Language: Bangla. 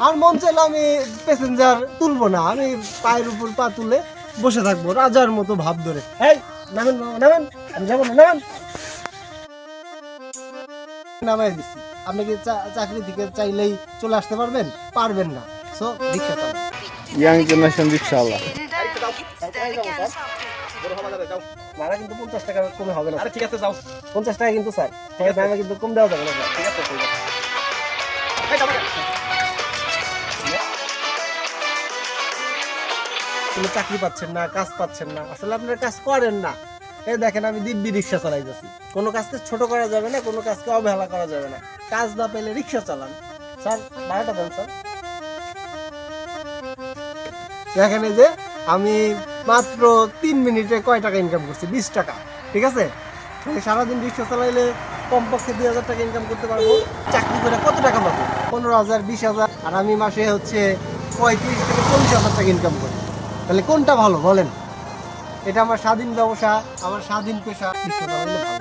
আর মন চাইলে আমি প্যাসেঞ্জার তুলবো না, আমি পায়ের উপর পা তুলে বসে থাকবো রাজার মতো ভাব ধরে। এই নামেন মামা নামেন, আমি যাবো না, নামেন। নামাই দিচ্ছি। আপনি কি চাকরি থেকে চাইলেই চলে আসতে পারবেন? পারবেন না। সো রিক্সা চালান। ইয়াং জেনারেশন রিক্সাওয়ালা। ভাড়া কিন্তু 50 টাকা কমে হবে না। আরে ঠিক আছে যাও। 50 টাকা কিন্তু স্যার। ঠিক আছে আমি কিন্তু কম দেওয়া যাবে না। ঠিক আছে ঠিক আছে। কোনো চাকরি পাচ্ছেন না, কাজ পাচ্ছেন না, আসলে আপনারা কাজ করেন না। এই দেখেন আমি দিব্যি রিক্সা চালাইতেছি। কোনো কাজকে ছোট করা যাবে না, কোনো কাজকে অবহেলা করা যাবে না। কাজ না পেলে রিক্সা চালান। স্যার ভাড়াটা দেন স্যার। দেখেন এই যে আমি মাত্র 3 মিনিটে কয় টাকা ইনকাম করছি? 20 টাকা। ঠিক আছে, তাহলে সারাদিন রিক্সা চালাইলে কমপক্ষে 2000 টাকা ইনকাম করতে পারবো। চাকরি করে কত টাকা পাবো? 15,000 20,000। আর আমি মাসে হচ্ছে 35 থেকে 40,000 টাকা ইনকাম করি। তাহলে কোনটা ভালো বলেন? এটা আমার স্বাধীন ব্যবসা, আমার স্বাধীন পেশা। রিক্সা চালাইলে ভালো।